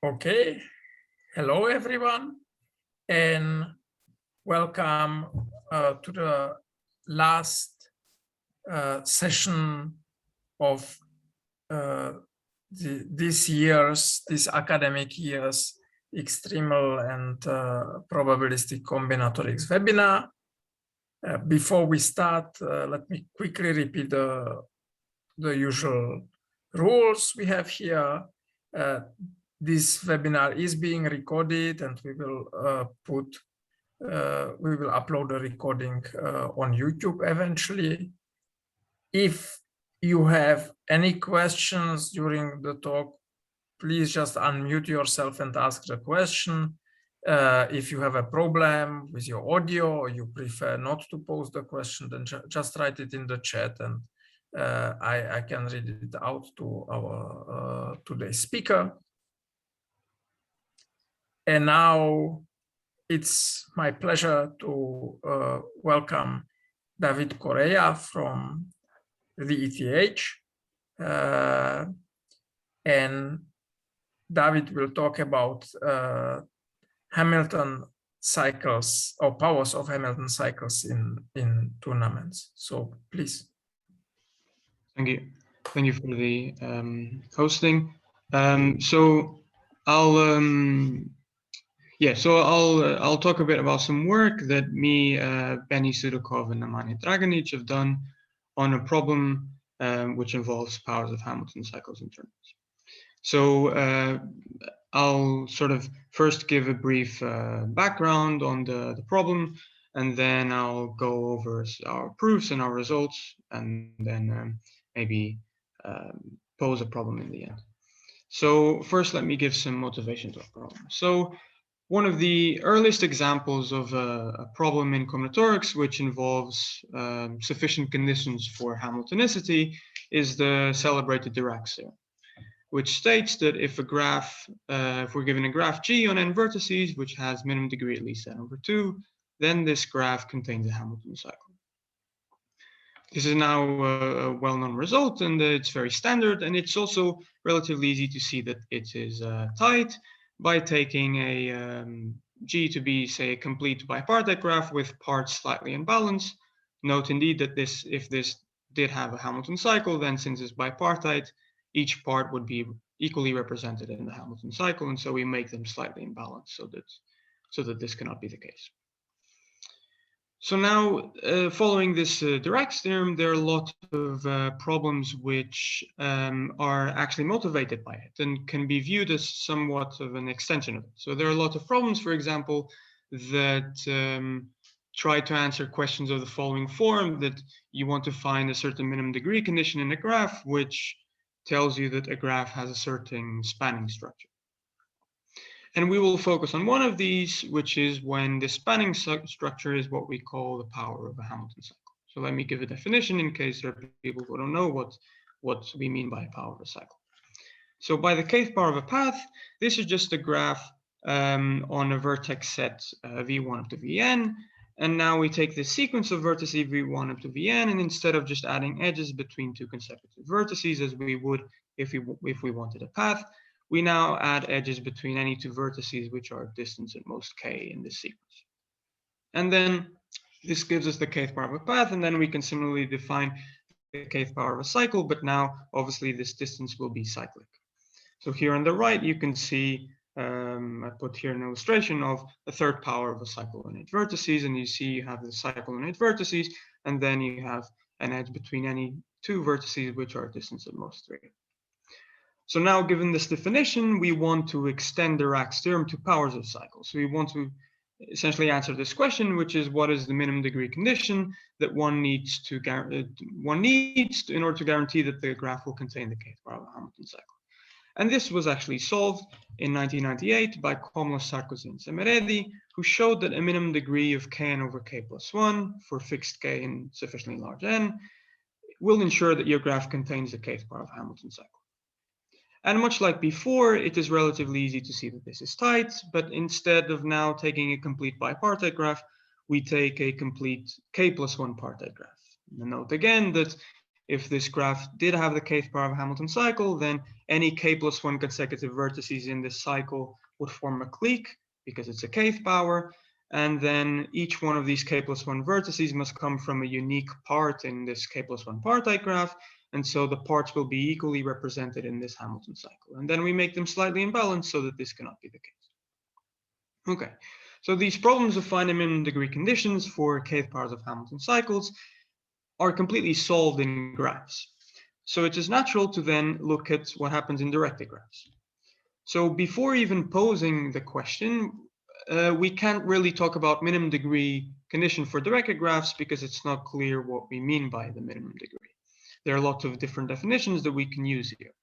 Okay, hello everyone, and welcome to the last session of this academic year's extremal and probabilistic combinatorics webinar. Before we start, let me quickly repeat the usual rules we have here. This webinar is being recorded, and we will upload the recording on YouTube eventually. If you have any questions during the talk, please just unmute yourself and ask the question. If you have a problem with your audio or you prefer not to pose the question, then just write it in the chat, and I can read it out to our today's speaker. And now it's my pleasure to welcome David Correia from the ETH. And David will talk about Hamilton cycles or powers of Hamilton cycles in tournaments. So please. Thank you. Thank you for the hosting. So I'll talk a bit about some work that me, Benny Sudakov, and Nemanja Draganic have done on a problem which involves powers of Hamilton cycles in tournaments. So I'll sort of first give a brief background on the problem, and then I'll go over our proofs and our results, and then maybe pose a problem in the end. So first, let me give some motivation to our problem. So one of the earliest examples of a problem in combinatorics which involves sufficient conditions for Hamiltonicity is the celebrated Dirac theorem, which states that if a graph, if we're given a graph G on n vertices, which has minimum degree at least n/2, then this graph contains a Hamilton cycle. This is now a well-known result, and it's very standard, and it's also relatively easy to see that it is tight by taking a G to be, say, a complete bipartite graph with parts slightly in balance. Note indeed that if this did have a Hamilton cycle, then since it's bipartite, each part would be equally represented in the Hamilton cycle, and so we make them slightly in balance so that this cannot be the case. So now, following this Dirac's theorem, there are a lot of problems which are actually motivated by it and can be viewed as somewhat of an extension of it. So there are a lot of problems, for example, that try to answer questions of the following form: that you want to find a certain minimum degree condition in a graph, which tells you that a graph has a certain spanning structure. And we will focus on one of these, which is when the spanning structure is what we call the power of a Hamilton cycle. So let me give a definition in case there are people who don't know what we mean by power of a cycle. So by the kth power of a path, this is just a graph on a vertex set V1 up to Vn. And now we take the sequence of vertices V1 up to Vn, and instead of just adding edges between two consecutive vertices as we would if we wanted a path, we now add edges between any two vertices which are distance at most k in this sequence. And then this gives us the kth power of a path, and then we can similarly define the kth power of a cycle, but now obviously this distance will be cyclic. So here on the right, you can see, I put here an illustration of a third power of a cycle on 8 vertices, and you see you have the cycle on 8 vertices, and then you have an edge between any two vertices which are distance at most 3. So now, given this definition, we want to extend Dirac's theorem to powers of cycles. So we want to essentially answer this question, which is what is the minimum degree condition that one needs in order to guarantee that the graph will contain the kth power of a Hamilton cycle. And this was actually solved in 1998 by Komlos, Sarkozy, and Semeredi, who showed that a minimum degree of kn over k plus 1 for fixed k in sufficiently large n will ensure that your graph contains the kth power of a Hamilton cycle. And much like before, it is relatively easy to see that this is tight, but instead of now taking a complete bipartite graph, we take a complete k plus 1 partite graph. And note again that if this graph did have the kth power of a Hamilton cycle, then any k+1 consecutive vertices in this cycle would form a clique because it's a kth power. And then each one of these k+1 vertices must come from a unique part in this k+1 partite graph. And so the parts will be equally represented in this Hamilton cycle. And then we make them slightly imbalanced so that this cannot be the case. Okay, so these problems of finding minimum degree conditions for kth powers of Hamilton cycles are completely solved in graphs. So it is natural to then look at what happens in directed graphs. So before even posing the question, we can't really talk about minimum degree condition for directed graphs because it's not clear what we mean by the minimum degree. There are lots of different definitions that we can use here.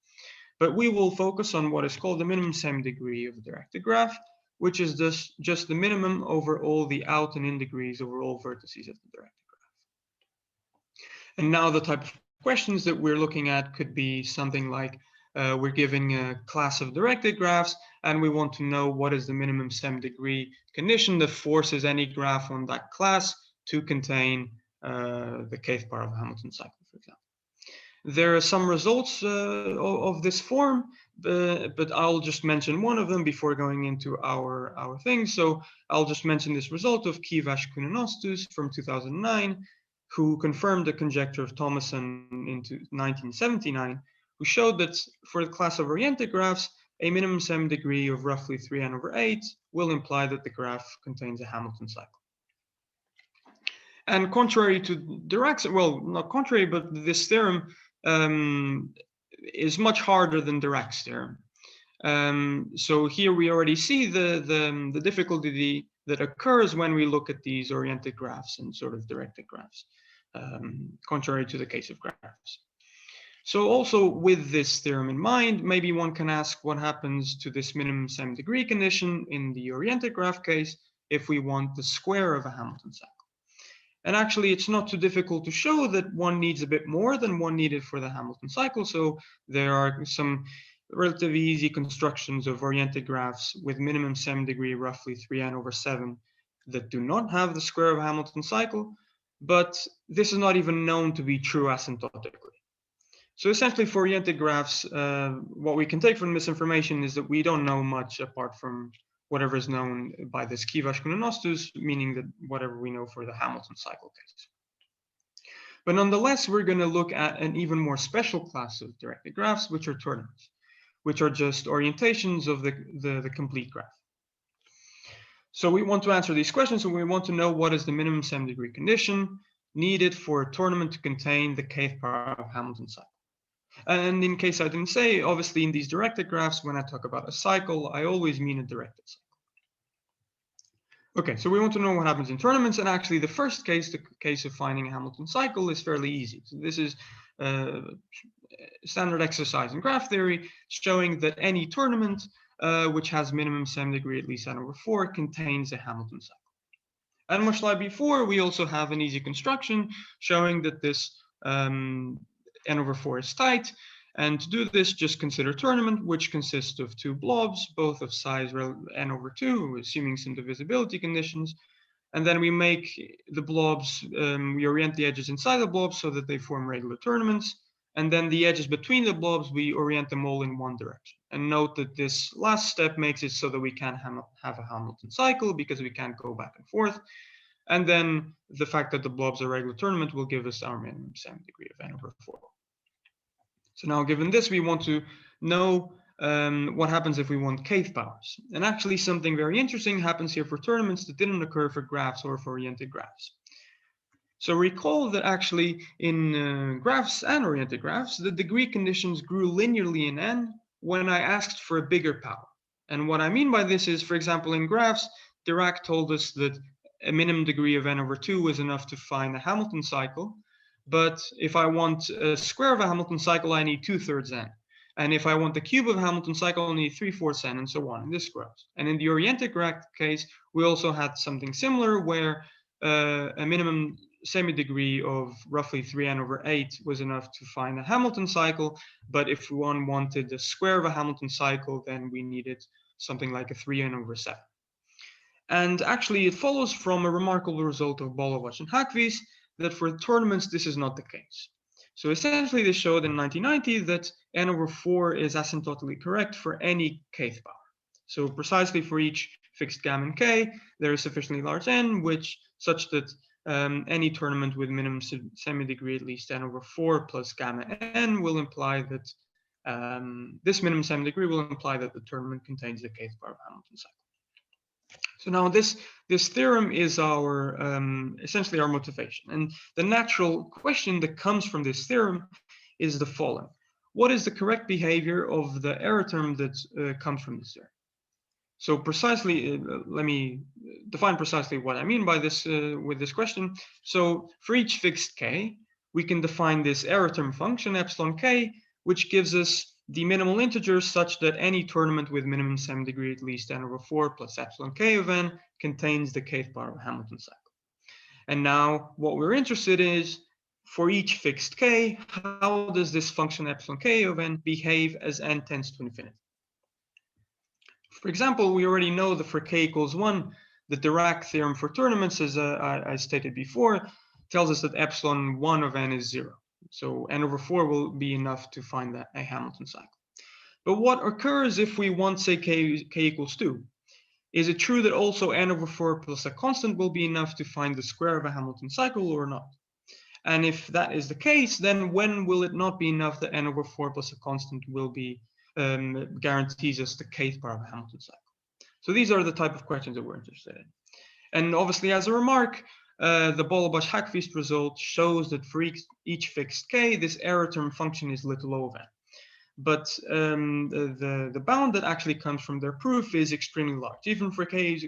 But we will focus on what is called the minimum semi-degree of a directed graph, which is just the minimum over all the out and in degrees over all vertices of the directed graph. And now the type of questions that we're looking at could be something like, we're giving a class of directed graphs, and we want to know what is the minimum semi-degree condition that forces any graph on that class to contain the kth power of a Hamilton cycle, for example. There are some results of this form, but I'll just mention one of them before going into our thing. So I'll just mention this result of Häggkvist from 2009, who confirmed the conjecture of Thomason in 1979, who showed that for the class of oriented graphs, a minimum semi-degree of roughly 3n/8 will imply that the graph contains a Hamilton cycle. And contrary to Dirac's, well, not contrary, but this theorem is much harder than Dirac's theorem. So here we already see the difficulty that occurs when we look at these oriented graphs and sort of directed graphs, contrary to the case of graphs. So also with this theorem in mind, maybe one can ask what happens to this minimum semi-degree condition in the oriented graph case if we want the square of a Hamilton cycle. And actually, it's not too difficult to show that one needs a bit more than one needed for the Hamilton cycle. So there are some relatively easy constructions of oriented graphs with minimum semi-degree roughly 3n/7 that do not have the square of a Hamilton cycle, but this is not even known to be true asymptotically. So essentially for oriented graphs, what we can take from this information is that we don't know much apart from whatever is known by this Häggkvist, meaning that whatever we know for the Hamilton cycle case. But nonetheless, we're going to look at an even more special class of directed graphs, which are tournaments, which are just orientations of the complete graph. So we want to answer these questions, and we want to know what is the minimum semi-degree condition needed for a tournament to contain the kth power of Hamilton cycle. And in case I didn't say, obviously in these directed graphs, when I talk about a cycle, I always mean a directed cycle. Okay, so we want to know what happens in tournaments, and actually the first case, the case of finding a Hamilton cycle, is fairly easy. So this is a standard exercise in graph theory showing that any tournament which has minimum semi-degree at least n/4 contains a Hamilton cycle. And much like before, we also have an easy construction showing that this n/4 is tight. And to do this, just consider tournament, which consists of two blobs, both of size n/2, assuming some divisibility conditions. And then we make the blobs, we orient the edges inside the blobs so that they form regular tournaments. And then the edges between the blobs, we orient them all in one direction. And note that this last step makes it so that we can't have a Hamilton cycle because we can't go back and forth. And then the fact that the blobs are regular tournament will give us our minimum semi-degree of n/4. So now given this, we want to know what happens if we want kth powers. And actually something very interesting happens here for tournaments that didn't occur for graphs or for oriented graphs. So recall that actually in graphs and oriented graphs, the degree conditions grew linearly in n when I asked for a bigger power. And what I mean by this is, for example, in graphs, Dirac told us that a minimum degree of n/2 was enough to find a Hamilton cycle. But if I want a square of a Hamilton cycle, I need 2/3 n. And if I want the cube of a Hamilton cycle, I need 3/4 n, and so on. And this grows. And in the oriented graph case, we also had something similar where a minimum semi-degree of roughly 3n/8 was enough to find a Hamilton cycle. But if one wanted the square of a Hamilton cycle, then we needed something like a 3n/7. And actually, it follows from a remarkable result of Bollobás and Häggkvist that for tournaments, this is not the case. So essentially, they showed in 1990 that n/4 is asymptotically correct for any kth power. So precisely for each fixed gamma and k, there is sufficiently large n, such that any tournament with minimum semi-degree at least n/4 plus gamma n will imply that this minimum semi-degree will imply that the tournament contains the kth power of Hamilton cycle. So now this theorem is our essentially our motivation, and the natural question that comes from this theorem is the following: what is the correct behavior of the error term that comes from this theorem? So precisely, let me define precisely what I mean by this with this question. So for each fixed k, we can define this error term function epsilon k, which gives us the minimal integers such that any tournament with minimum semi-degree at least n/4 plus epsilon k of n contains the kth power of a Hamilton cycle. And now what we're interested in is, for each fixed k, how does this function epsilon k of n behave as n tends to infinity? For example, we already know that for k equals 1, the Dirac theorem for tournaments, as I stated before, tells us that epsilon 1 of n is 0. So n/4 will be enough to find a Hamilton cycle. But what occurs if we want, say, k equals 2? Is it true that also n/4 plus a constant will be enough to find the square of a Hamilton cycle or not? And if that is the case, then when will it not be enough that n/4 plus a constant will be guarantees us the kth power of a Hamilton cycle? So these are the type of questions that we're interested in. And obviously, as a remark, the Bollobás-Häggkvist result shows that for each fixed k, this error term function is little o of n. But the bound that actually comes from their proof is extremely large. Even for k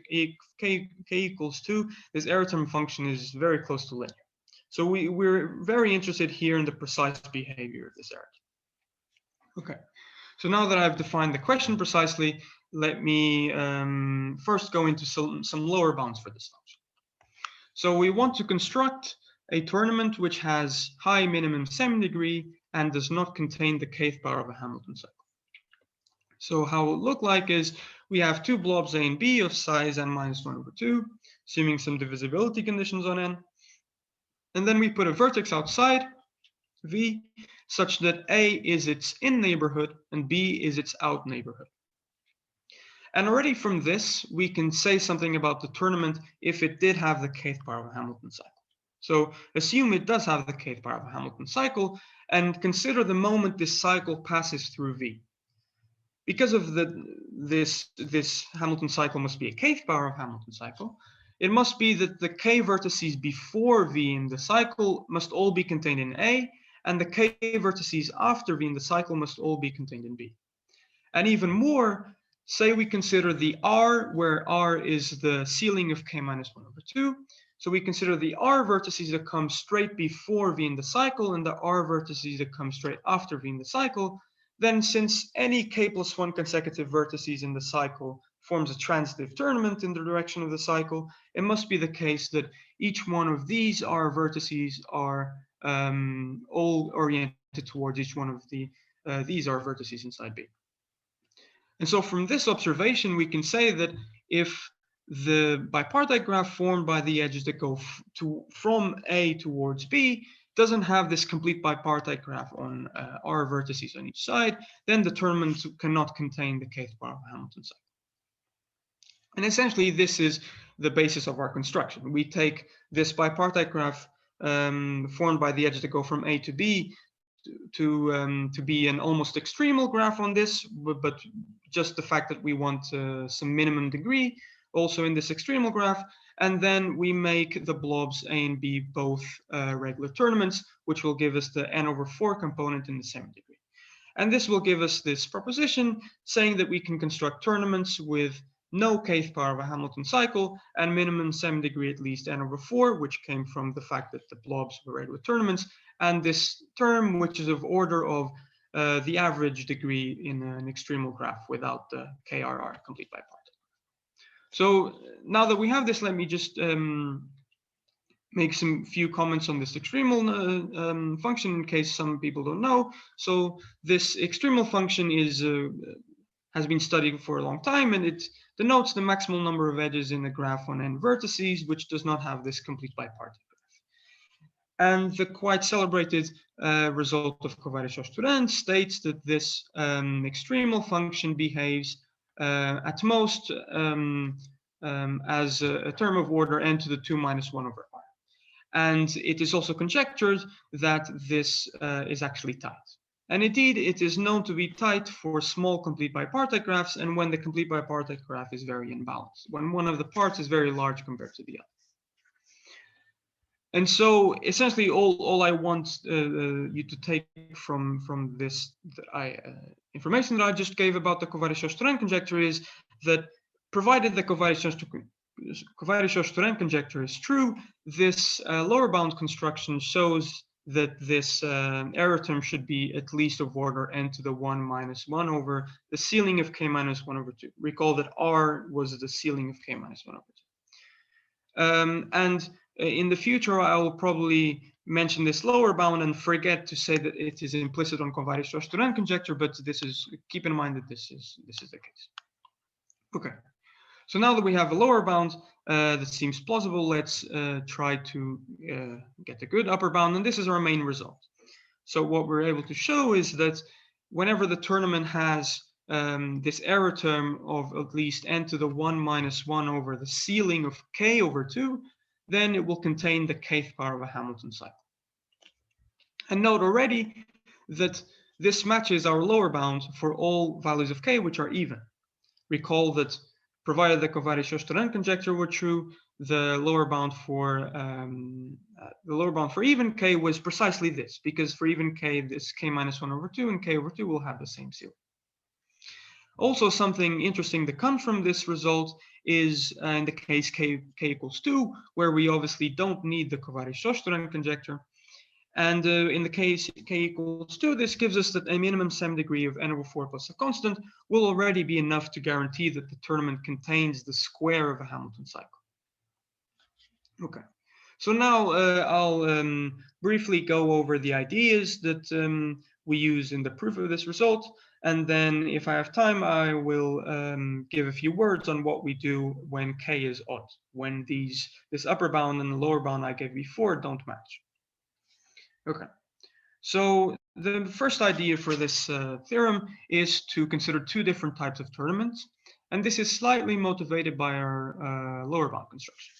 equals 2, this error term function is very close to linear. So we're very interested here in the precise behavior of this error term. Okay, so now that I've defined the question precisely, let me first go into some lower bounds for this function. So we want to construct a tournament which has high minimum semi-degree and does not contain the kth power of a Hamilton cycle. So how it will look like is we have two blobs A and B of size n-1/2, assuming some divisibility conditions on n. And then we put a vertex outside V such that A is its in neighborhood and B is its out neighborhood. And already from this, we can say something about the tournament if it did have the kth power of a Hamilton cycle. So assume it does have the kth power of a Hamilton cycle and consider the moment this cycle passes through V. Because of this Hamilton cycle must be a kth power of Hamilton cycle, it must be that the k vertices before V in the cycle must all be contained in A, and the k vertices after V in the cycle must all be contained in B. And even more, say we consider the R, where R is the ceiling of k-1/2. So we consider the R vertices that come straight before V in the cycle and the R vertices that come straight after V in the cycle. Then since any k+1 consecutive vertices in the cycle forms a transitive tournament in the direction of the cycle, it must be the case that each one of these R vertices are all oriented towards each one of these R vertices inside B. And so from this observation, we can say that if the bipartite graph formed by the edges that go from A towards B doesn't have this complete bipartite graph on R vertices on each side, then the tournament cannot contain the kth power of a Hamilton cycle. And essentially, this is the basis of our construction. We take this bipartite graph formed by the edges that go from A to B to be an almost extremal graph on this, but just the fact that we want some minimum degree also in this extremal graph, and then we make the blobs A and B both regular tournaments, which will give us the n/4 component in the semi-degree. And this will give us this proposition saying that we can construct tournaments with no kth power of a Hamilton cycle and minimum semi-degree at least n/4, which came from the fact that the blobs were regular tournaments, and this term, which is of order of the average degree in an extremal graph without the KRR, complete bipartite. So now that we have this, let me just make some few comments on this extremal function in case some people don't know. So this extremal function has been studied for a long time, and it denotes the maximal number of edges in a graph on n vertices, which does not have this complete bipartite graph. And the quite celebrated result of Correia-Turán states that this extremal function behaves at most as a term of order n to the 2 minus 1 over r. And it is also conjectured that this is actually tight. And indeed, it is known to be tight for small complete bipartite graphs and when the complete bipartite graph is very imbalanced, when one of the parts is very large compared to the other. And so essentially all I want you to take from this information that I just gave about the Correia-Turán conjecture is that provided the Correia-Turán conjecture is true, this lower bound construction shows that this error term should be at least of order n to the 1 minus 1 over the ceiling of k minus 1 over 2. Recall that r was the ceiling of k minus 1 over 2. And in the future, I will probably mention this lower bound and forget to say that it is implicit on Correia-Turán conjecture, but this is, keep in mind that this is the case. Okay, so now that we have a lower bound that seems plausible, let's try to get a good upper bound, and this is our main result. So what we're able to show is that whenever the tournament has this error term of at least n to the 1 minus 1 over the ceiling of k over 2, then it will contain the kth power of a Hamilton cycle. And note already that this matches our lower bound for all values of k which are even. Recall that provided the Correia-Turán conjecture were true, the lower bound for even k was precisely this, because for even k, this k minus 1 over 2 and k over 2 will have the same ceiling. Also, something interesting that comes from this result is in the case k equals 2, where we obviously don't need the Correia-Turán conjecture. And in the case k equals 2, this gives us that a minimum semi-degree of n over 4 plus a constant will already be enough to guarantee that the tournament contains the square of a Hamilton cycle. Okay, so now I'll briefly go over the ideas that we use in the proof of this result. And then if I have time, I will give a few words on what we do when k is odd, when this upper bound and the lower bound I gave before don't match. Okay, so the first idea for this theorem is to consider two different types of tournaments. And this is slightly motivated by our lower bound construction.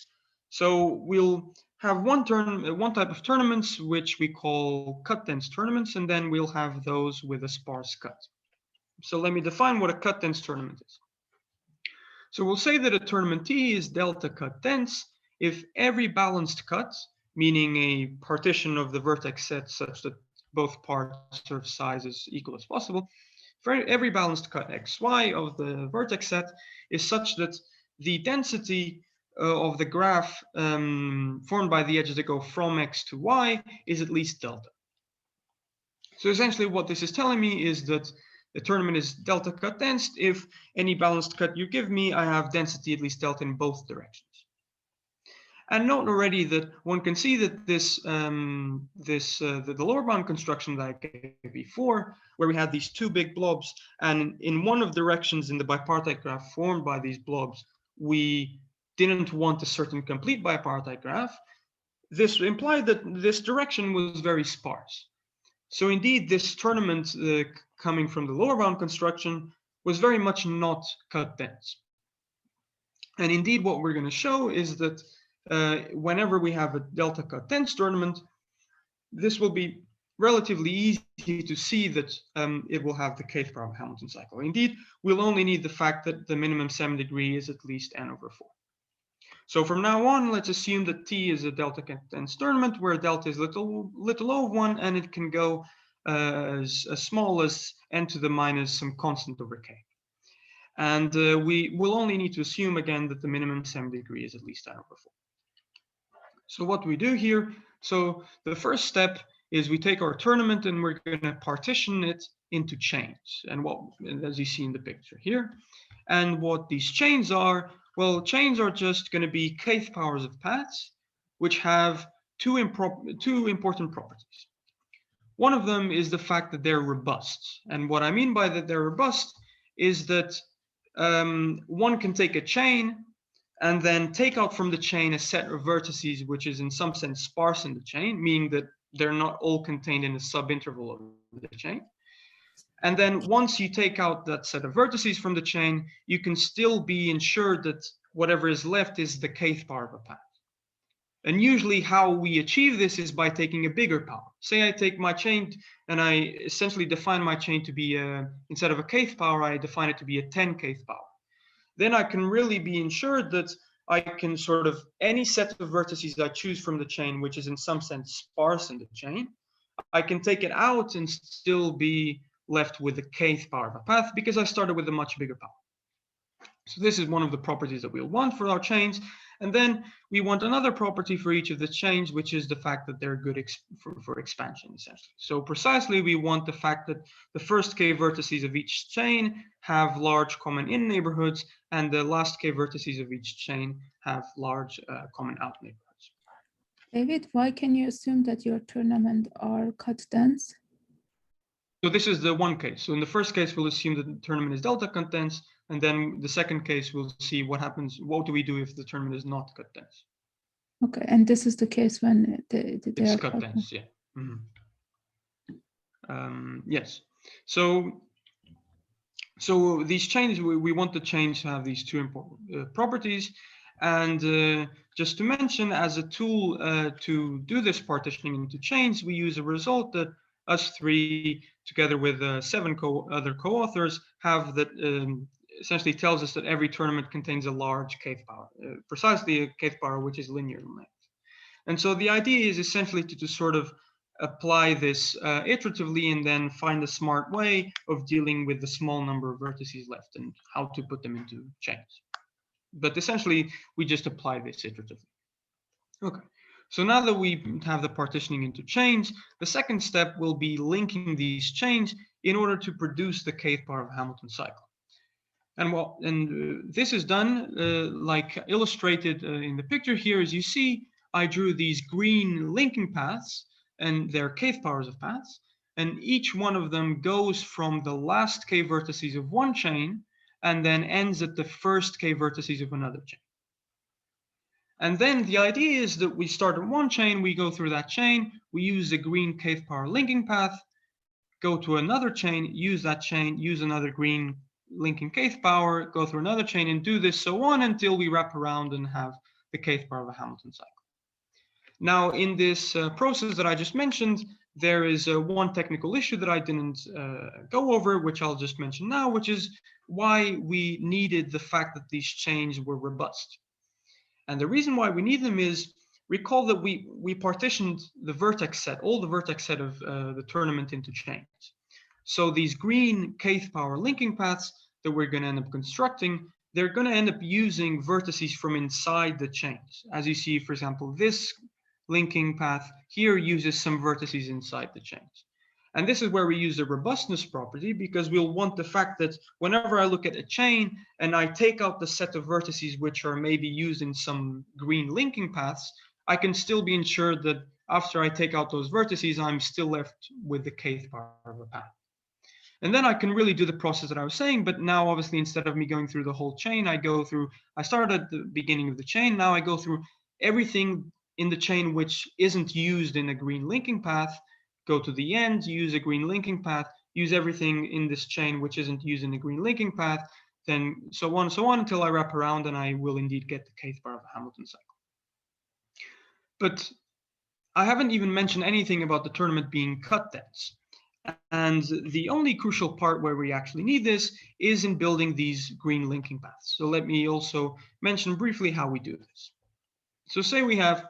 So we'll have one type of tournaments, which we call cut-dense tournaments, and then we'll have those with a sparse cut. So let me define what a cut-dense tournament is. So we'll say that a tournament T is delta cut dense if every balanced cut, meaning a partition of the vertex set such that both parts are size as equal as possible, for every balanced cut xy of the vertex set is such that the density of the graph formed by the edges that go from x to y is at least delta. So essentially what this is telling me is that the tournament is delta cut dense if any balanced cut you give me, I have density at least delta in both directions. And note already that one can see that the lower bound construction that I gave before, where we had these two big blobs, and in one of the directions in the bipartite graph formed by these blobs, we didn't want a certain complete bipartite graph. This implied that this direction was very sparse. So indeed, this tournament coming from the lower bound construction was very much not cut dense. And indeed, what we're going to show is that whenever we have a delta cut dense tournament, this will be relatively easy to see that it will have the kth power of Hamilton cycle. Indeed, we'll only need the fact that the minimum semi-degree is at least n over 4. So from now on, let's assume that T is a delta cut dense tournament where delta is little o of 1, and it can go as small as n to the minus some constant over k. And we will only need to assume again that the minimum semi-degree is at least n over 4. So what we do here, so the first step is we take our tournament and we're going to partition it into chains, and as you see in the picture here. And what these chains are, well, chains are just going to be kth powers of paths, which have two important properties. One of them is the fact that they're robust. And what I mean by that they're robust is that one can take a chain and then take out from the chain a set of vertices which is in some sense sparse in the chain, meaning that they're not all contained in a subinterval of the chain. And then once you take out that set of vertices from the chain, you can still be ensured that whatever is left is the kth power of a path. And usually how we achieve this is by taking a bigger power. Say I take my chain and I essentially define my chain to be, instead of a kth power, I define it to be a 10 kth power. Then I can really be ensured that I can sort of, any set of vertices I choose from the chain, which is in some sense sparse in the chain, I can take it out and still be left with the kth power of a path because I started with a much bigger power. So this is one of the properties that we'll want for our chains. And then we want another property for each of the chains, which is the fact that they're good for expansion, essentially. So precisely, we want the fact that the first k vertices of each chain have large common in neighborhoods, and the last k vertices of each chain have large common out neighborhoods. David, why can you assume that your tournament are cut dense? So this is the one case. So in the first case, we'll assume that the tournament is delta cut dense. And then the second case, we'll see what happens. What do we do if the tournament is not cut dense? Okay, and this is the case when they It's are cut dense, yeah. Yes. So these chains, we want the chains to have these two important properties. And just to mention, as a tool to do this partitioning into chains, we use a result that us three, together with 7 other co-authors, have that essentially tells us that every tournament contains a large kth power, precisely a kth power which is linear in length. And so the idea is essentially to sort of apply this iteratively and then find a smart way of dealing with the small number of vertices left and how to put them into chains. But essentially, we just apply this iteratively. Okay. So now that we have the partitioning into chains, the second step will be linking these chains in order to produce the kth power of a Hamilton cycle. And this is done like illustrated in the picture here. As you see, I drew these green linking paths and their kth powers of paths, and each one of them goes from the last k vertices of one chain and then ends at the first k vertices of another chain. And then the idea is that we start at one chain, we go through that chain, we use the green kth power linking path, go to another chain, use another green linking kth power, go through another chain, and do this so on until we wrap around and have the kth power of a Hamilton cycle. Now, in this process that I just mentioned, there is one technical issue that I didn't go over, which I'll just mention now, which is why we needed the fact that these chains were robust. And the reason why we need them is, recall that we partitioned the vertex set, all the vertex set of the tournament into chains. So these green kth power linking paths that we're going to end up constructing, they're going to end up using vertices from inside the chains. As you see, for example, this linking path here uses some vertices inside the chains. And this is where we use the robustness property, because we'll want the fact that whenever I look at a chain and I take out the set of vertices which are maybe used in some green linking paths, I can still be ensured that after I take out those vertices, I'm still left with the kth power of a path. And then I can really do the process that I was saying, but now obviously instead of me going through the whole chain, I start at the beginning of the chain. Now I go through everything in the chain which isn't used in a green linking path, go to the end, use a green linking path, use everything in this chain which isn't used in a green linking path, then so on until I wrap around and I will indeed get the kth power of a Hamilton cycle. But I haven't even mentioned anything about the tournament being cut dense. And the only crucial part where we actually need this is in building these green linking paths. So let me also mention briefly how we do this. So say we have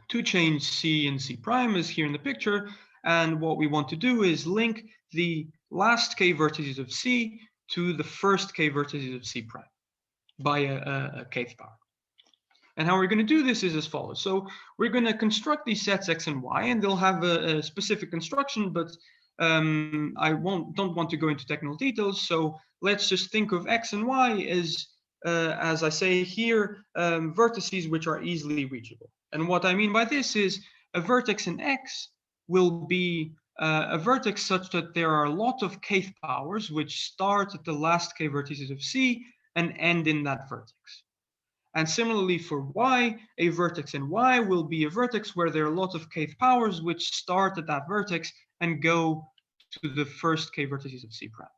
two chains C and C prime as here in the picture. And what we want to do is link the last k vertices of C to the first k vertices of C prime by a kth power. And how we're going to do this is as follows. So we're going to construct these sets X and Y, and they'll have a specific construction, but I don't want to go into technical details. So let's just think of X and Y as I say here, vertices which are easily reachable. And what I mean by this is a vertex in X will be a vertex such that there are a lot of kth powers which start at the last k vertices of C and end in that vertex. And similarly for y, a vertex in y will be a vertex where there are lots of kth powers which start at that vertex and go to the first k vertices of C prime.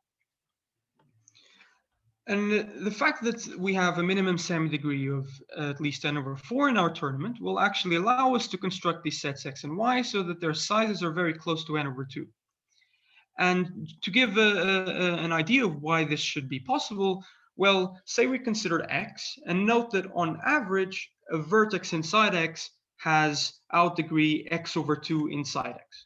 And the fact that we have a minimum semi-degree of at least n/4 in our tournament will actually allow us to construct these sets x and y so that their sizes are very close to n/2. And to give an idea of why this should be possible, well, say we consider x and note that on average, a vertex inside x has out degree x/2 inside x.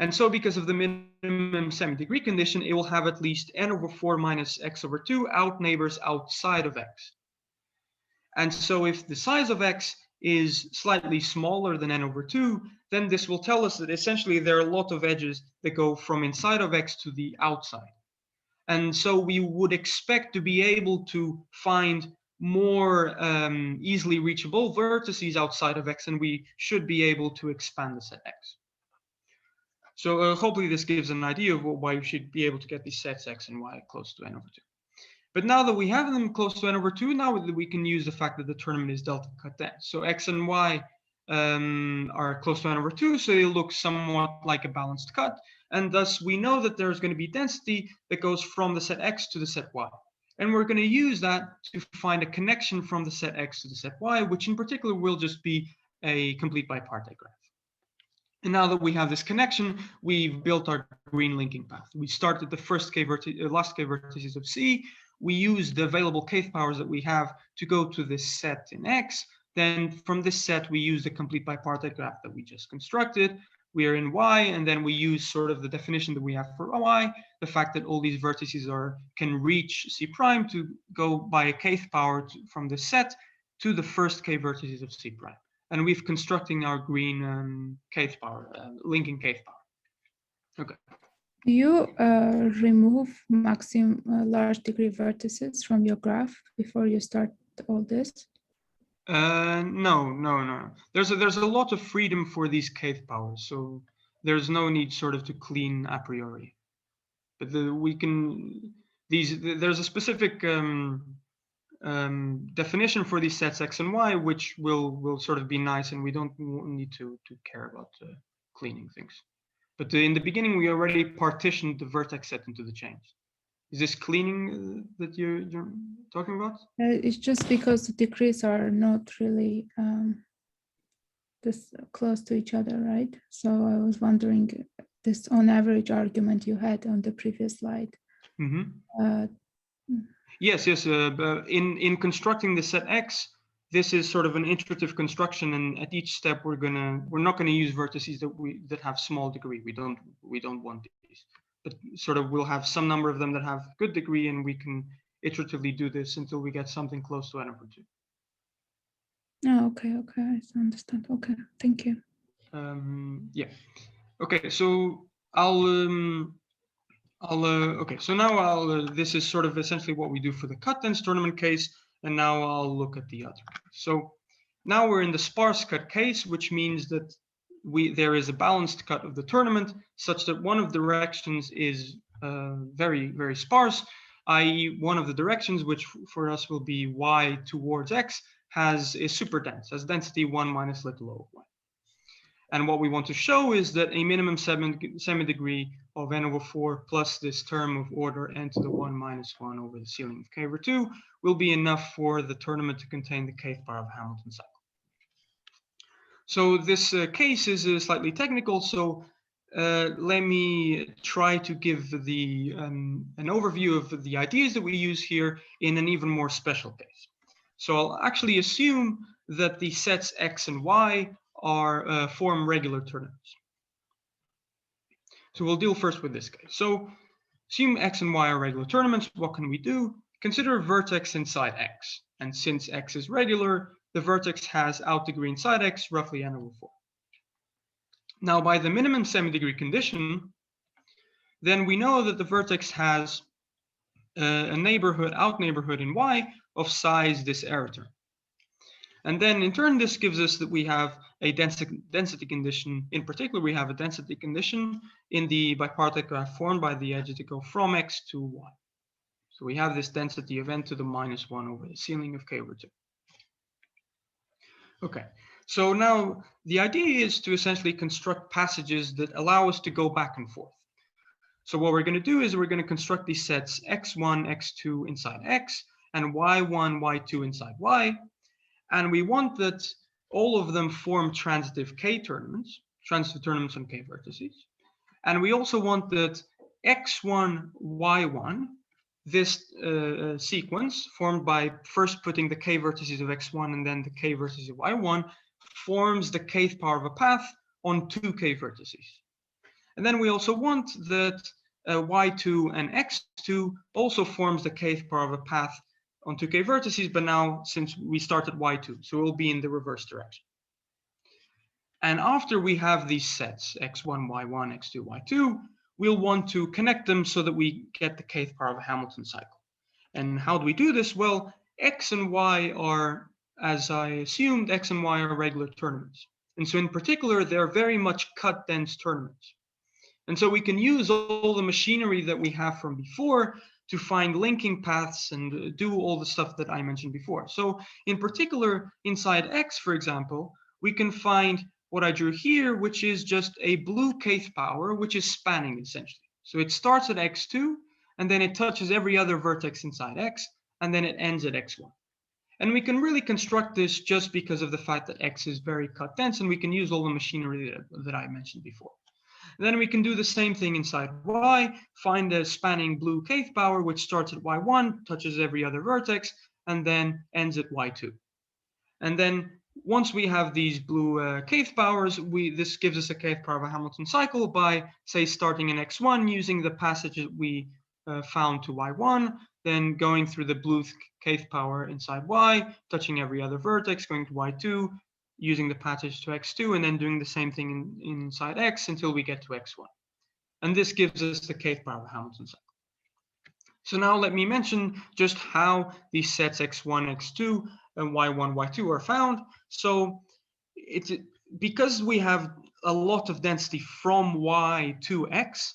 And so because of the minimum semi-degree condition, it will have at least n/4 minus x/2 out neighbors outside of x. And so if the size of x is slightly smaller than n/2, then this will tell us that essentially there are a lot of edges that go from inside of x to the outside. And so we would expect to be able to find more easily reachable vertices outside of x, and we should be able to expand the set x. So hopefully this gives an idea of why you should be able to get these sets x and y close to n/2. But now that we have them close to n/2, now we can use the fact that the tournament is delta cut dense. So x and y are close to n/2, so they look somewhat like a balanced cut. And thus we know that there's going to be density that goes from the set x to the set y. And we're going to use that to find a connection from the set x to the set y, which in particular will just be a complete bipartite graph. And now that we have this connection, we've built our green linking path. We started the first last k vertices of C. We use the available kth powers that we have to go to this set in X. Then from this set, we use the complete bipartite graph that we just constructed. We are in Y, and then we use sort of the definition that we have for Y, the fact that all these vertices can reach C prime to go by a kth power from the set to the first k vertices of C prime. And we've constructing our green kth power, linking kth power. Okay. Do you remove maximum large degree vertices from your graph before you start all this? No. There's a lot of freedom for these kth powers, so there's no need sort of to clean a priori. But there's a specific definition for these sets x and y, which will sort of be nice, and we don't need to care about cleaning things. But in the beginning, we already partitioned the vertex set into the chains. Is this cleaning that you're talking about? It's just because the degrees are not really this close to each other, right? So I was wondering this on average argument you had on the previous slide. Mm-hmm. Yes. In constructing the set X, this is sort of an iterative construction, and at each step we're not gonna use vertices that have small degree. We don't want these, but sort of we'll have some number of them that have good degree, and we can iteratively do this until we get something close to n/2. Oh, okay, I understand. Okay, thank you. Yeah. Okay, so so now this is sort of essentially what we do for the cut dense tournament case, and now I'll look at the other. So now we're in the sparse cut case, which means that there is a balanced cut of the tournament such that one of the directions is very, very sparse, i.e. one of the directions, which for us will be y towards x, is super dense, has density 1 minus little o of y. And what we want to show is that a minimum semi-degree of n/4 plus this term of order n to the 1 minus 1 over the ceiling of k/2 will be enough for the tournament to contain the kth power of a Hamilton cycle. So this case is slightly technical, so let me try to give an overview of the ideas that we use here in an even more special case. So I'll actually assume that the sets x and y form regular tournaments. So we'll deal first with this case. So assume x and y are regular tournaments. What can we do? Consider a vertex inside x. And since x is regular, the vertex has out degree inside x, roughly n/4. Now, by the minimum semi-degree condition, then we know that the vertex has a neighborhood, out neighborhood in y of size this error term. And then in turn, this gives us that we have a density condition. In particular, we have a density condition in the bipartite graph formed by the edges that go from x to y. So we have this density of n to the minus 1 over the ceiling of k/2. Okay, so now the idea is to essentially construct passages that allow us to go back and forth. So what we're going to do is we're going to construct these sets x1, x2 inside x, and y1, y2 inside y. And we want that all of them form transitive k tournaments on k vertices. And we also want that x1, y1, this sequence formed by first putting the k vertices of x1 and then the k vertices of y1 forms the kth power of a path on 2k vertices. And then we also want that y2 and x2 also forms the kth power of a path on 2k vertices, but now since we start at y2, so it will be in the reverse direction. And after we have these sets, x1, y1, x2, y2, we'll want to connect them so that we get the kth power of a Hamilton cycle. And how do we do this? Well, x and y are, as I assumed, x and y are regular tournaments. And so in particular, they're very much cut-dense tournaments. And so we can use all the machinery that we have from before to find linking paths and do all the stuff that I mentioned before. So in particular, inside x, for example, we can find what I drew here, which is just a blue kth power, which is spanning essentially. So it starts at x2, and then it touches every other vertex inside x, and then it ends at x1. And we can really construct this just because of the fact that x is very cut dense, and we can use all the machinery that I mentioned before. And then we can do the same thing inside y, find a spanning blue kth power, which starts at y1, touches every other vertex, and then ends at y2. And then once we have these blue kth powers, this gives us a kth power of a Hamilton cycle by, say, starting in x1 using the passage that we found to y1, then going through the blue kth power inside y, touching every other vertex, going to y2, using the passage to x2, and then doing the same thing inside x until we get to x1. And this gives us the kth power of a Hamilton cycle. So now let me mention just how these sets x1, x2, and y1, y2 are found. So it's because we have a lot of density from y to x,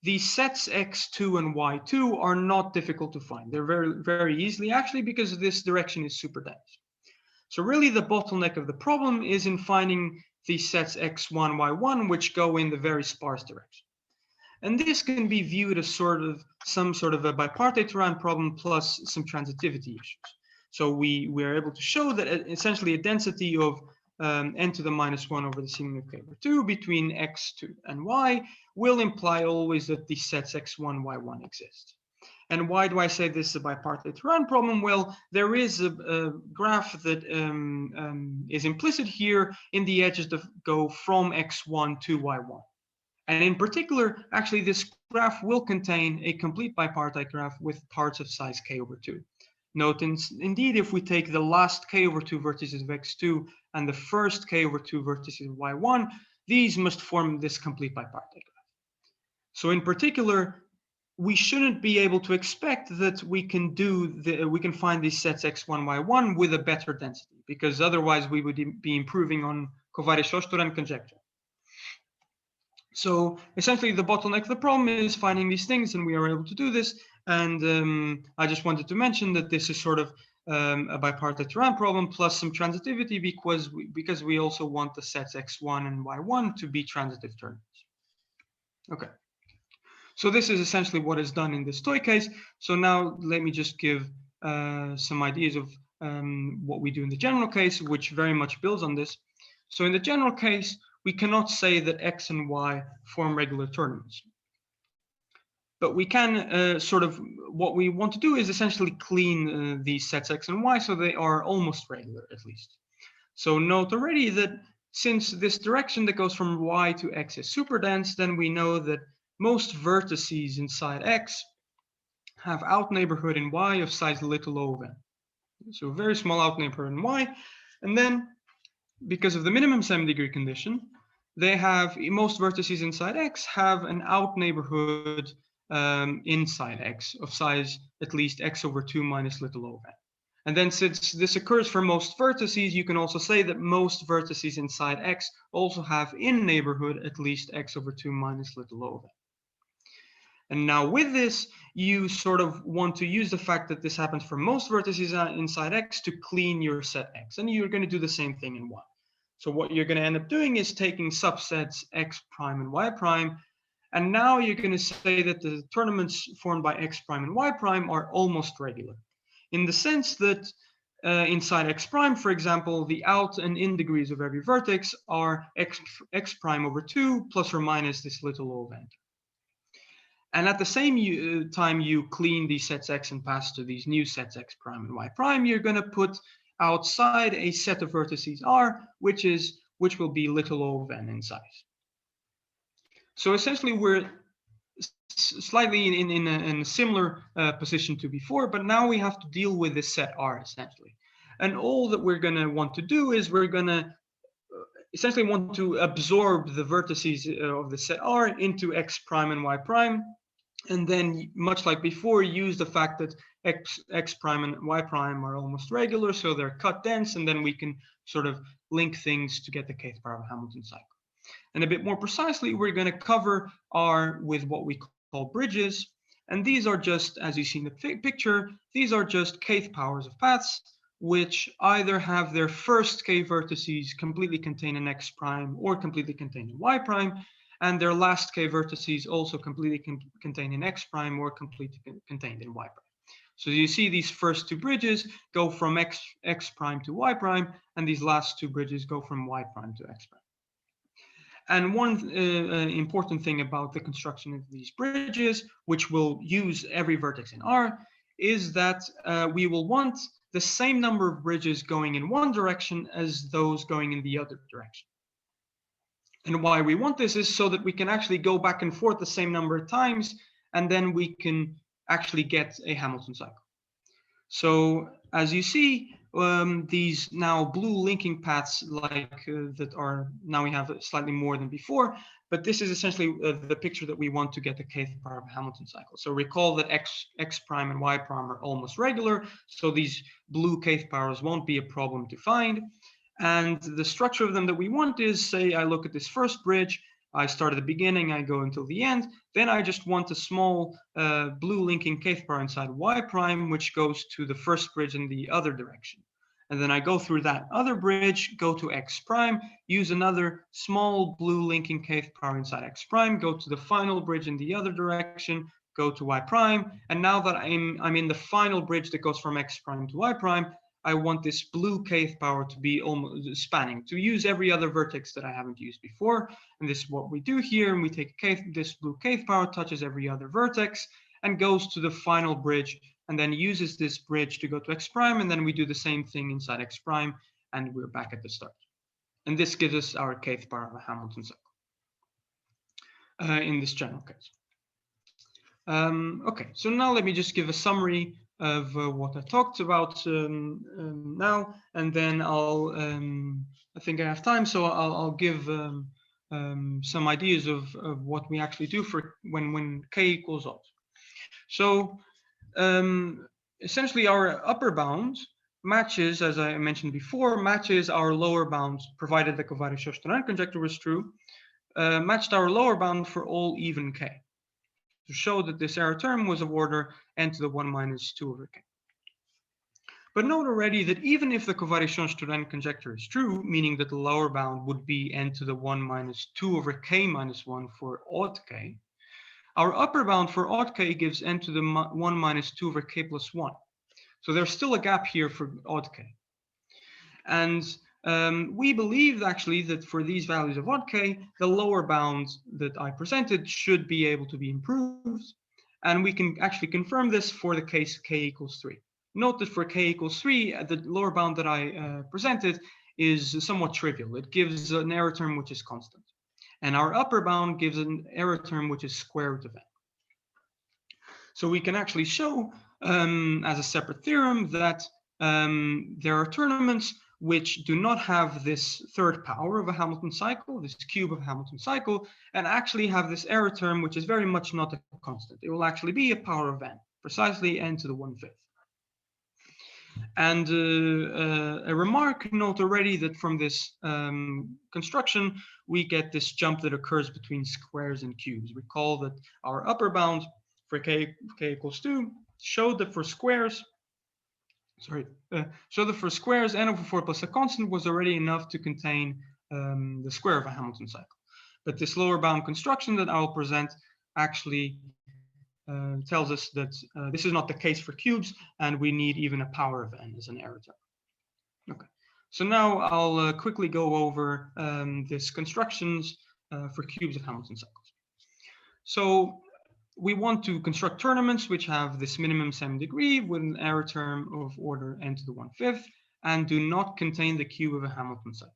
these sets x2 and y2 are not difficult to find. They're very, very easily, actually, because this direction is super dense. So really the bottleneck of the problem is in finding these sets x1, y1, which go in the very sparse direction. And this can be viewed as some sort of a bipartite Turán problem plus some transitivity issues. So we are able to show that essentially a density of n to the -1 over the sigma of k over 2 between x2 and y will imply always that these sets x1, y1 exist. And why do I say this is a bipartite Turán problem? Well, there is a graph that is implicit here in the edges that go from x1 to y1. And in particular, actually, this graph will contain a complete bipartite graph with parts of size k over 2. Note, indeed, if we take the last k over 2 vertices of x2 and the first k over 2 vertices of y1, these must form this complete bipartite graph. So in particular, we shouldn't be able to expect that we can find these sets x1, y1 with a better density, because otherwise we would be improving on Correia-Turán conjecture. So essentially the bottleneck of the problem is finding these things, and we are able to do this. And I just wanted to mention that this is sort of a bipartite Turán problem plus some transitivity because we also want the sets x1 and y1 to be transitive tournaments. Okay. So this is essentially what is done in this toy case. So now let me just give some ideas of what we do in the general case, which very much builds on this. So in the general case, we cannot say that x and y form regular tournaments. But we can what we want to do is essentially clean these sets x and y so they are almost regular at least. So note already that since this direction that goes from y to x is super dense, then we know that most vertices inside x have out neighborhood in y of size little o of n. So a very small out neighborhood in y. And then because of the minimum semi-degree condition, most vertices inside x have an out neighborhood inside x of size at least x over 2 minus little o of n. And then since this occurs for most vertices, you can also say that most vertices inside x also have in neighborhood at least x over 2 minus little o of n. And now with this, you sort of want to use the fact that this happens for most vertices inside X to clean your set X. And you're going to do the same thing in Y. So what you're going to end up doing is taking subsets X prime and Y prime. And now you're going to say that the tournaments formed by X prime and Y prime are almost regular, in the sense that inside X prime, for example, the out and in degrees of every vertex are X prime over 2 plus or minus this little O of n. And at the same time you clean these sets X and pass to these new sets X prime and Y prime, you're going to put outside a set of vertices R, which will be little O of n in size. So essentially we're slightly in a similar position to before, but now we have to deal with this set R essentially. And all that we're going to want to do is we're going to essentially want to absorb the vertices of the set R into X prime and Y prime. And then, much like before, use the fact that X prime and Y prime are almost regular, so they're cut dense, and then we can sort of link things to get the kth power of a Hamilton cycle. And a bit more precisely, we're going to cover R with what we call bridges. And these are just, as you see in the picture, these are just kth powers of paths, which either have their first k vertices completely contained in X prime or completely contained in Y prime, and their last k vertices also completely contained in X prime or completely contained in Y prime. So you see these first two bridges go from X prime to Y prime, and these last two bridges go from Y prime to X prime. And one important thing about the construction of these bridges, which will use every vertex in R, is that we will want the same number of bridges going in one direction as those going in the other direction. And why we want this is so that we can actually go back and forth the same number of times, and then we can actually get a Hamilton cycle. So as you see, these now blue linking paths like that are, now we have slightly more than before, but this is essentially the picture that we want to get the kth power of a Hamilton cycle. So recall that X prime and Y prime are almost regular, so these blue kth powers won't be a problem to find. And the structure of them that we want is, say I look at this first bridge, I start at the beginning, I go until the end, then I just want a small blue linking kth power inside Y prime, which goes to the first bridge in the other direction. And then I go through that other bridge, go to X prime, use another small blue linking kth power inside X prime, go to the final bridge in the other direction, go to Y prime. And now that I'm in the final bridge that goes from X prime to Y prime, I want this blue kth power to be almost spanning, to use every other vertex that I haven't used before. And this is what we do here. And we take this blue kth power, touches every other vertex, and goes to the final bridge, and then uses this bridge to go to X prime. And then we do the same thing inside X prime, and we're back at the start. And this gives us our kth power of a Hamilton cycle in this general case. Okay, so now let me just give a summary of what I talked about now, and then I'll, I think I have time, so I'll give some ideas of what we actually do for when k equals odd. So essentially our upper bound matches, as I mentioned before, matches our lower bound, provided the Correia-Turán conjecture was true, matched our lower bound for all even k, to show that this error term was of order n to the 1 minus 2 over k. But note already that even if the Correia-Turán conjecture is true, meaning that the lower bound would be n to the 1 minus 2 over k minus 1 for odd k, our upper bound for odd k gives n to the 1 minus 2 over k plus 1. So there's still a gap here for odd k. And we believe actually that for these values of odd k, the lower bound that I presented should be able to be improved. And we can actually confirm this for the case k equals 3. Note that for k equals 3, the lower bound that I presented is somewhat trivial. It gives an error term which is constant. And our upper bound gives an error term which is square root of n. So we can actually show as a separate theorem that there are tournaments which do not have this third power of a Hamilton cycle, this cube of a Hamilton cycle, and actually have this error term which is very much not a constant. It will actually be a power of n, precisely n to the 1/5. And a remark, note already that from this construction, we get this jump that occurs between squares and cubes. Recall that our upper bound for k equals 2 showed that for squares, n over 4 plus a constant was already enough to contain the square of a Hamilton cycle. But this lower bound construction that I'll present actually tells us that this is not the case for cubes, and we need even a power of n as an error term. Okay, so now I'll quickly go over these constructions for cubes of Hamilton cycles. So we want to construct tournaments which have this minimum semi-degree with an error term of order n to the 1/5 and do not contain the cube of a Hamilton cycle.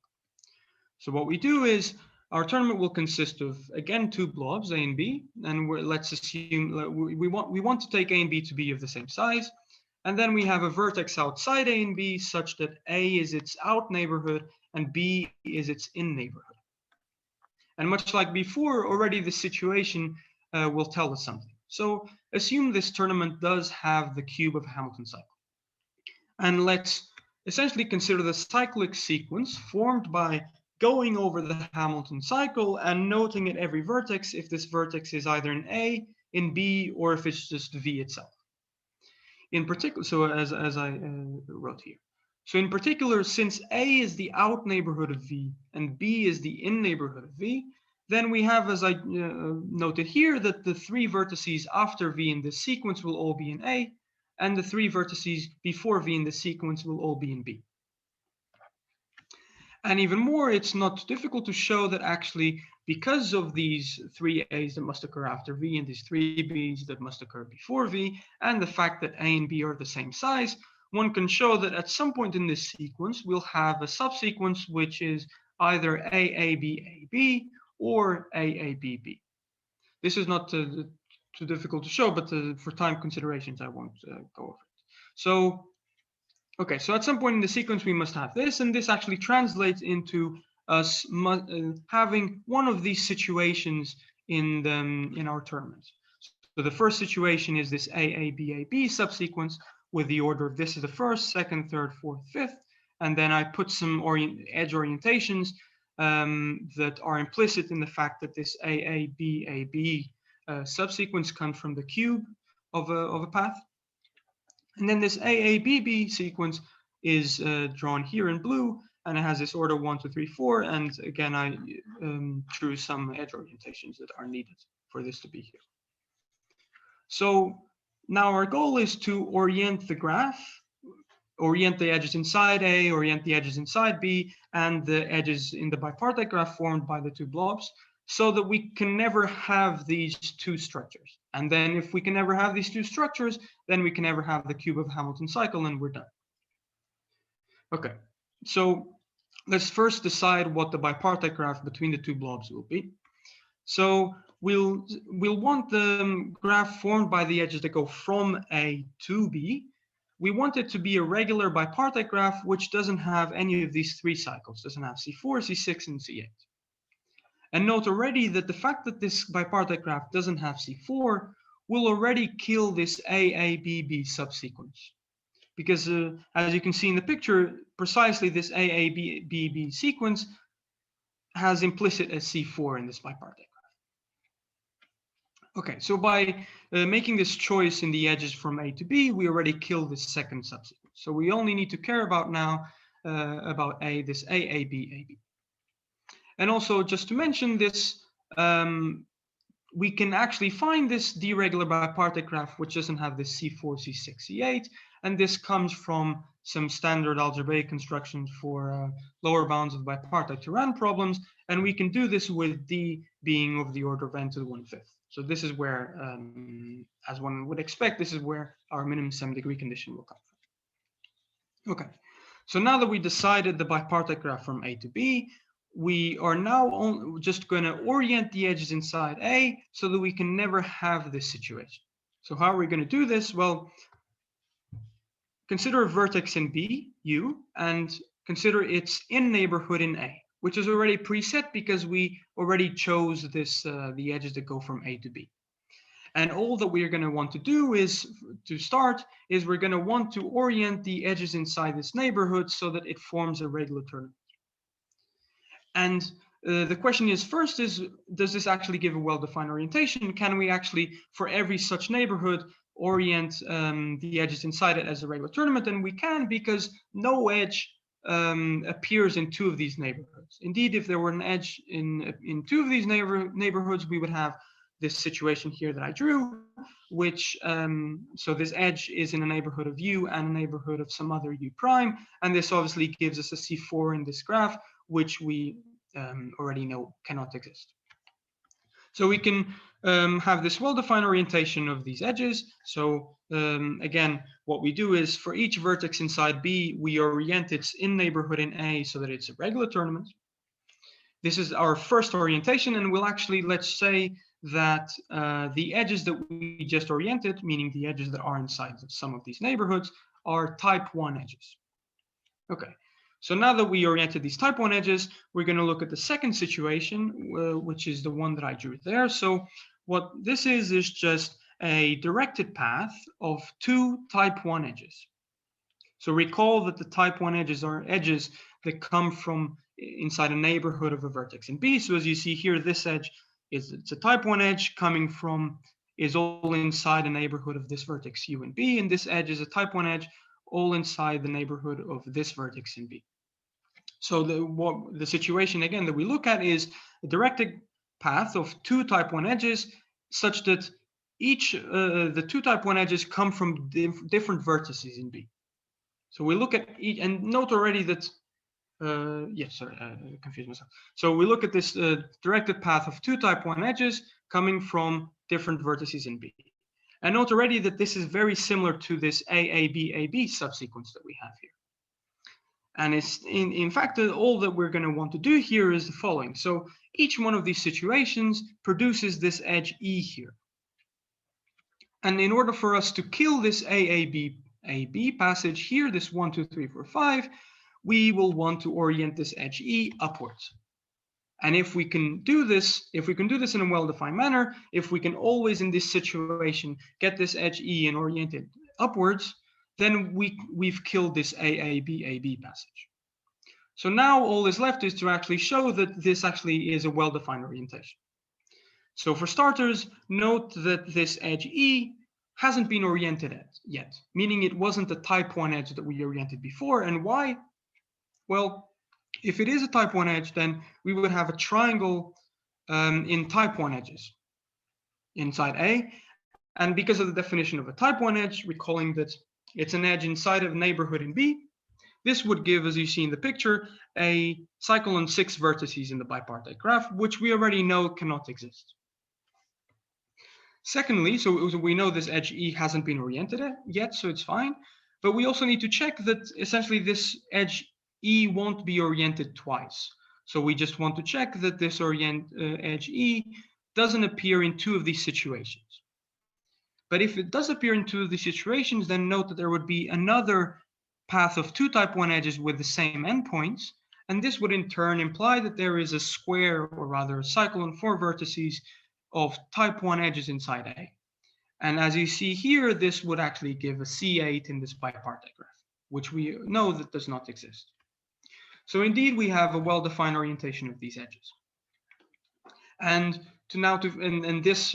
So what we do is our tournament will consist of, again, two blobs, A and B, and let's assume we want to take A and B to be of the same size, and then we have a vertex outside A and B such that A is its out neighborhood and B is its in neighborhood. And much like before, already the situation will tell us something. So assume this tournament does have the cube of a Hamilton cycle. And let's essentially consider the cyclic sequence formed by going over the Hamilton cycle and noting at every vertex if this vertex is either in A, in B, or if it's just V itself. In particular, so as I wrote here. So in particular, since A is the out neighborhood of V and B is the in neighborhood of V, then we have, as I noted here, that the three vertices after V in this sequence will all be in A, and the three vertices before V in the sequence will all be in B. And even more, it's not difficult to show that actually, because of these three A's that must occur after V and these three B's that must occur before V, and the fact that A and B are the same size, one can show that at some point in this sequence, we'll have a subsequence which is either AABAB or AABB. This is not too difficult to show, but for time considerations, I won't go over it. So, okay, so at some point in the sequence, we must have this, and this actually translates into us having one of these situations in our tournaments. So the first situation is this AABAB subsequence with the order of this is the first, second, third, fourth, fifth, and then I put some edge orientations that are implicit in the fact that this AABAB subsequence comes from the cube of a path. And then this AABB sequence is drawn here in blue, and it has this order 1, 2, 3, 4. And again, I drew some edge orientations that are needed for this to be here. So now our goal is to orient the graph, orient the edges inside A, orient the edges inside B, and the edges in the bipartite graph formed by the two blobs, so that we can never have these two structures. And then if we can never have these two structures, then we can never have the cube of Hamilton cycle, and we're done. Okay, so let's first decide what the bipartite graph between the two blobs will be. So we'll want the graph formed by the edges that go from A to B. We want it to be a regular bipartite graph which doesn't have any of these three cycles, doesn't have C4, C6, and C8. And note already that the fact that this bipartite graph doesn't have C4 will already kill this AABB subsequence. Because as you can see in the picture, precisely this AABB sequence has implicit a C4 in this bipartite graph. Okay, so by making this choice in the edges from A to B, we already kill this second subsequence. So we only need to care about now about this AABAB. And also, just to mention this, we can actually find this deregular bipartite graph which doesn't have this C4, C6, C8, and this comes from some standard algebraic constructions for lower bounds of bipartite Turán problems, and we can do this with D being of the order of n to the 1/5. So this is where, as one would expect, this is where our minimum semi-degree condition will come from. Okay, so now that we decided the bipartite graph from A to B, we are now just going to orient the edges inside A so that we can never have this situation. So how are we going to do this? Well, consider a vertex in B, U, and consider its in neighborhood in A, which is already preset because we already chose this the edges that go from A to B. And all that we are going to want to do is, to start, is we're going to want to orient the edges inside this neighborhood so that it forms a regular tournament. And the question is, first is, does this actually give a well-defined orientation? Can we actually, for every such neighborhood, orient the edges inside it as a regular tournament? And we can, because no edge appears in two of these neighborhoods. Indeed, if there were an edge in two of these neighborhoods, we would have this situation here that I drew, which, so this edge is in a neighborhood of u and a neighborhood of some other u prime, and this obviously gives us a C4 in this graph, which we already know cannot exist. So we can have this well-defined orientation of these edges. So again, what we do is for each vertex inside B, we orient its in neighborhood in A so that it's a regular tournament. This is our first orientation, and we'll actually, let's say that the edges that we just oriented, meaning the edges that are inside some of these neighborhoods, are type 1 edges. Okay. So now that we oriented these type 1 edges, we're going to look at the second situation, which is the one that I drew there. So what this is just a directed path of two type 1 edges. So recall that the type 1 edges are edges that come from inside a neighborhood of a vertex in B. So as you see here, this edge it's a type 1 edge coming from, is all inside a neighborhood of this vertex U and B, and this edge is a type 1 edge all inside the neighborhood of this vertex in B. So the situation again that we look at is a directed path of two type 1 edges, such that each the two type 1 edges come from different vertices in B. So we look at each, and note already that yes, sorry, I confused myself. So we look at this directed path of two type 1 edges coming from different vertices in B. And note already that this is very similar to this AAB subsequence that we have here. And it's in fact, all that we're going to want to do here is the following. So each one of these situations produces this edge E here. And in order for us to kill this AAB passage here, this 1, 2, 3, 4, 5, we will want to orient this edge E upwards. And if we can do this, in a well-defined manner, if we can always in this situation get this edge E and orient it upwards, then we've killed this AAB passage. So now all that's left is to actually show that this actually is a well-defined orientation. So for starters, note that this edge E hasn't been oriented yet, meaning it wasn't a type 1 edge that we oriented before. And why? Well, if it is a type 1 edge, then we would have a triangle in type 1 edges inside A. And because of the definition of a type 1 edge, recalling that it's an edge inside of a neighborhood in B, this would give, as you see in the picture, a cycle on 6 vertices in the bipartite graph, which we already know cannot exist. Secondly, so we know this edge E hasn't been oriented yet, so it's fine. But we also need to check that essentially this edge E won't be oriented twice. So we just want to check that this edge E doesn't appear in two of these situations. But if it does appear in two of these situations, then note that there would be another path of two type 1 edges with the same endpoints. And this would in turn imply that there is a square, or rather a cycle on 4 vertices of type 1 edges inside A. And as you see here, this would actually give a C8 in this bipartite graph, which we know that does not exist. So indeed, we have a well-defined orientation of these edges. And this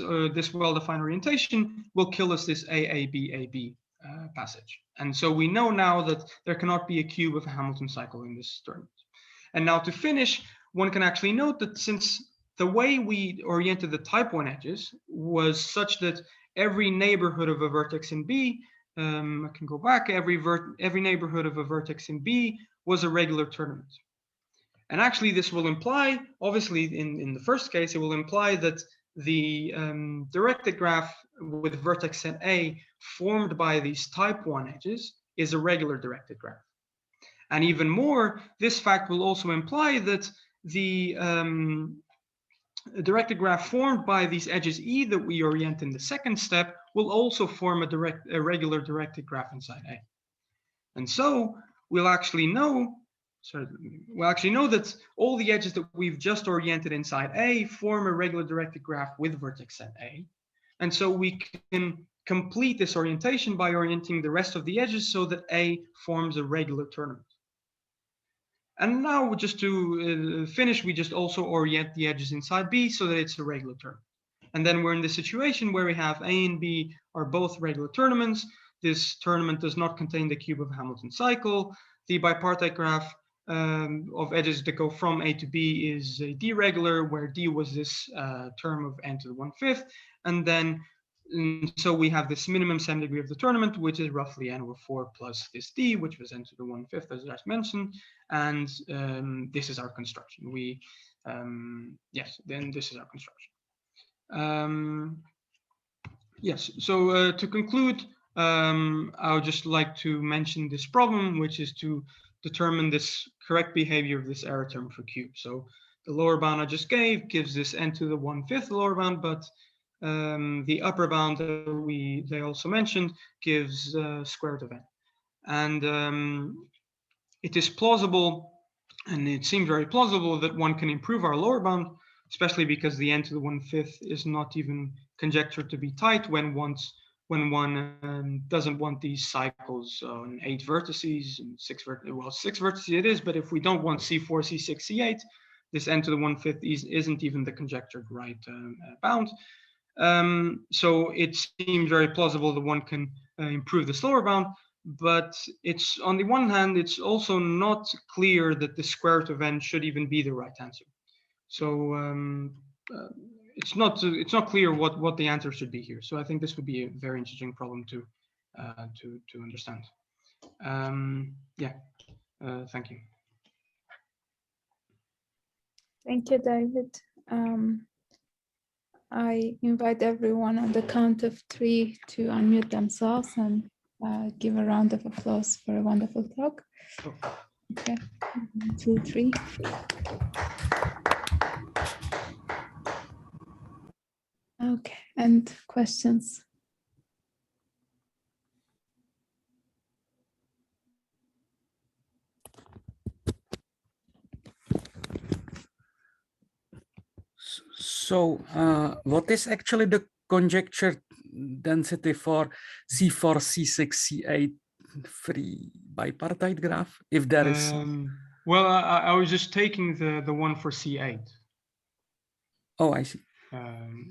well-defined orientation will kill us this AAB passage. And so we know now that there cannot be a cube of a Hamilton cycle in this tournament. And now to finish, one can actually note that since the way we oriented the type 1 edges was such that every neighborhood of a vertex in B, I can go back, every neighborhood of a vertex in B was a regular tournament. And actually this will imply, obviously in the first case, it will imply that the directed graph with vertex set A formed by these type 1 edges is a regular directed graph. And even more, this fact will also imply that the directed graph formed by these edges E that we orient in the second step will also form a regular directed graph inside A. And so we'll actually know that all the edges that we've just oriented inside A form a regular directed graph with vertex set A. And so we can complete this orientation by orienting the rest of the edges so that A forms a regular tournament. And now just to finish, we just also orient the edges inside B so that it's a regular term. And then we're in the situation where we have A and B are both regular tournaments. This tournament does not contain the cube of a Hamilton cycle. The bipartite graph of edges that go from A to B is a D regular, where D was this term of n to the 1/5. And then so we have this minimum semi degree of the tournament, which is roughly n over 4 plus this D, which was n to the 1/5, as I mentioned. And this is our construction. Yes, then this is our construction. Yes, so to conclude, I would just like to mention this problem, which is to determine this correct behavior of this error term for cube. So the lower bound I just gave gives this n to the 1/5 lower bound, but the upper bound that they also mentioned gives square root of n. And it is plausible, and it seems very plausible, that one can improve our lower bound, especially because the n to the 1/5 is not even conjectured to be tight when one doesn't want these cycles on 8 vertices and 6 vertices. Well, 6 vertices it is, but if we don't want C4, C6, C8, this n to the 1/5 isn't even the conjectured right bound. So it seems very plausible that one can improve this lower bound, but it's, on the one hand, it's also not clear that the square root of n should even be the right answer. So it's not clear what the answer should be here. So I think this would be a very interesting problem to understand. Yeah, thank you. Thank you, David. I invite everyone on the count of 3 to unmute themselves and give a round of applause for a wonderful talk. Okay, 1, 2, 3. Okay, and questions? So what is actually the conjecture density for C4, C6, C8 free bipartite graph, if there is? Well, I was just taking the one for C8. Oh, I see.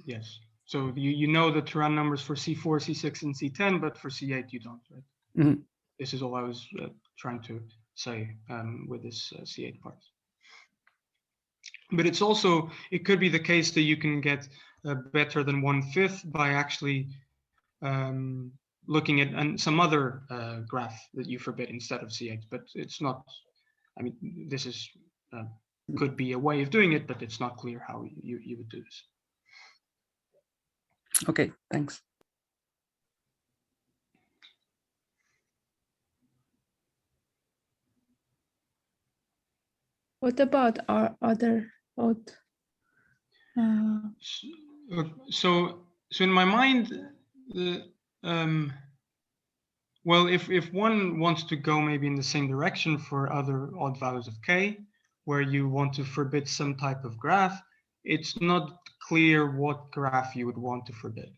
Yes. So you know the Turán numbers for C4, C6, and C10, but for C8 you don't, right? Mm-hmm. This is all I was trying to say with this C8 part. But it's also, it could be the case that you can get better than 1/5 by actually looking at some other graph that you forbid instead of C8, but it's not, I mean, this is could be a way of doing it, but it's not clear how you would do this. Okay, thanks. What about our other odd? So in my mind, well, if one wants to go maybe in the same direction for other odd values of k, where you want to forbid some type of graph, it's not clear what graph you would want to forbid.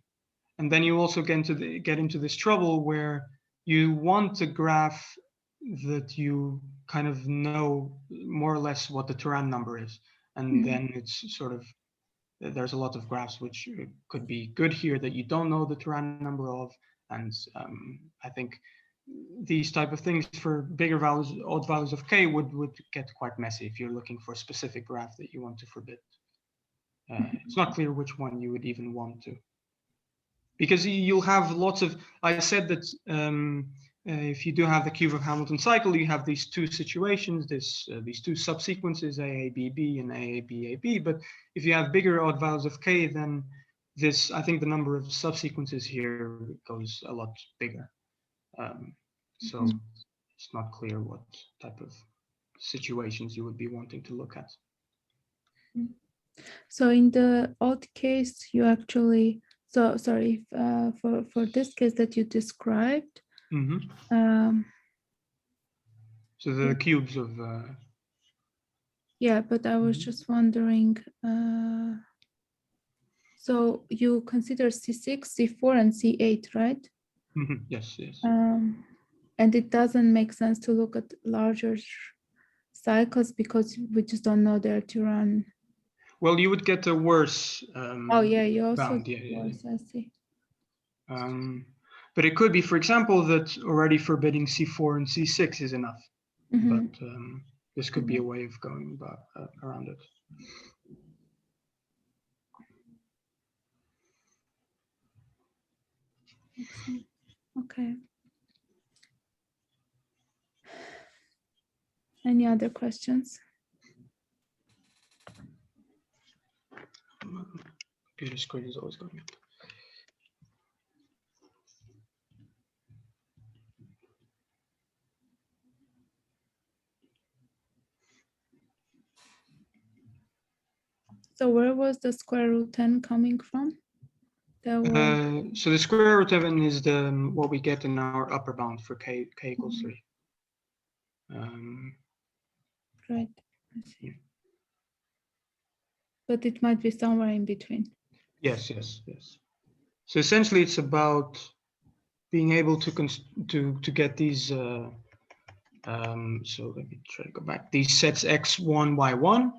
And then you also get into this trouble where you want a graph that you kind of know more or less what the Turán number is. And then it's sort of, there's a lot of graphs which could be good here that you don't know the Turán number of. And I think these type of things for bigger values, odd values of k would get quite messy if you're looking for a specific graph that you want to forbid. It's not clear which one you would even want to. Because you'll have lots of, I said that if you do have the cube of Hamilton cycle, you have these two situations, these two subsequences, AABB and AABAB. But if you have bigger odd values of k, then this, I think the number of subsequences here goes a lot bigger. So it's not clear what type of situations you would be wanting to look at. So in the odd case, you actually, so sorry, for this case that you described. So the cubes of. Yeah, but I was just wondering, so you consider C6, C4, and C8, right? Yes, yes. And it doesn't make sense to look at larger cycles because we just don't know their Turán. Well, you would get a worse Oh yeah, you also bound. Yeah. worse, I see. But it could be, for example, that already forbidding C4 and C6 is enough. Mhm. But this could be a way of going around it. Excellent. Okay. Any other questions? Computer screen is always going up. So where was the square root 10 coming from? That was, So the square root of n is the what we get in our upper bound for k equals 3. right. I see. But it might be somewhere in between. Yes. So essentially, it's about being able to get these. So let me try to go back. These sets x1, y1.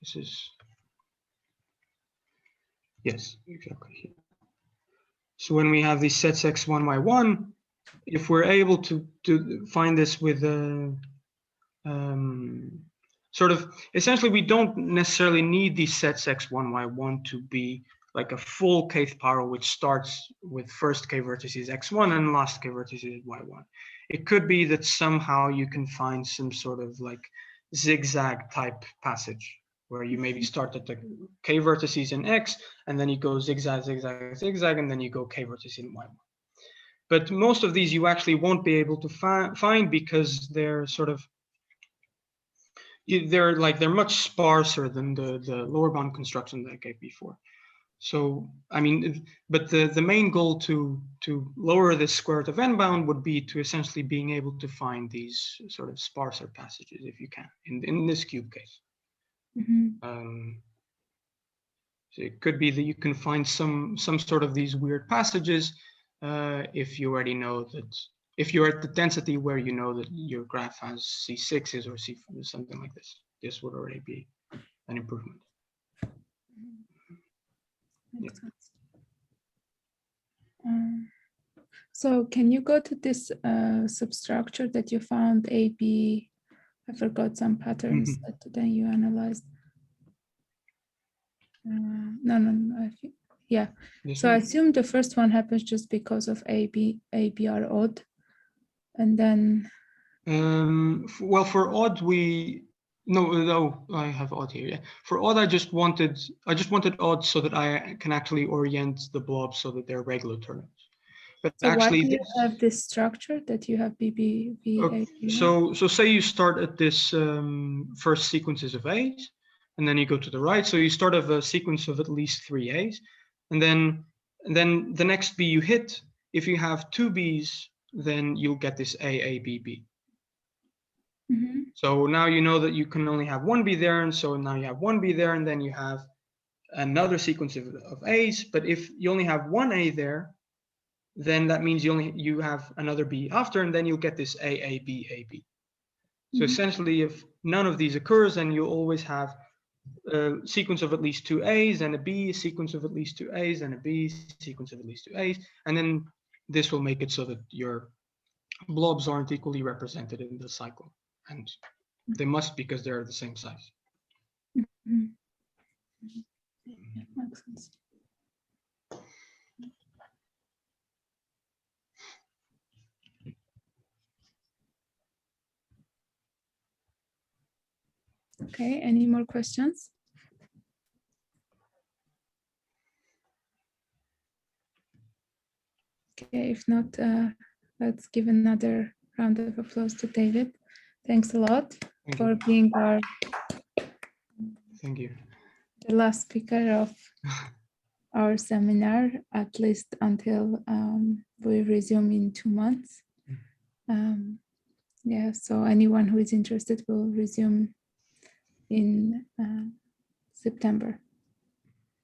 This is yes, exactly here. So when we have these sets x1, y1, if we're able to find this with sort of essentially, we don't necessarily need these sets x1, y1 to be like a full kth power, which starts with first k vertices x1 and last k vertices y1. It could be that somehow you can find some sort of like zigzag type passage where you maybe start at the k vertices in x, and then you go zigzag, zigzag, zigzag, and then you go k vertices in y1. But most of these you actually won't be able to find because they're sort of they're much sparser than the lower bound construction that I gave before. So I mean, but the main goal to lower this square root of n bound would be to essentially being able to find these sort of sparser passages if you can in this cube case. So it could be that you can find some sort of these weird passages if you already know that. If you're at the density where you know that your graph has C6s or C4s, something like this, this would already be an improvement. Makes sense. So can you go to this substructure that you found AB? I forgot some patterns that then you analyzed. No, I think, yeah. So I assume the first one happens just because of AB are odd. And then well, for odd no, I have odd here. Yeah, for odd I just wanted odd so that I can actually orient the blobs so that they're regular terms. But so actually, why do you have this structure that you have so say you start at this first sequences of A's, and then you go to the right. So you start of a sequence of at least 3 A's, and then the next B you hit. If you have 2 B's, then you'll get this A, B, B. So now you know that you can only have 1 B there, and so now you have 1 B there, and then you have another sequence of A's. But if you only have 1 A there, then that means you have another B after, and then you'll get this A, B, A, B. So essentially, if none of these occurs, then you'll always have a sequence of at least 2 A's and a B, a sequence of at least 2 A's and a B, sequence of at least 2 A's, and then this will make it so that your blobs aren't equally represented in the cycle, and they must because they're the same size. Yeah, makes sense. Okay, any more questions? Okay, if not, let's give another round of applause to David. Thanks a lot for being the last speaker of our seminar, at least until we resume in 2 months. Yeah, so anyone who is interested will resume in September.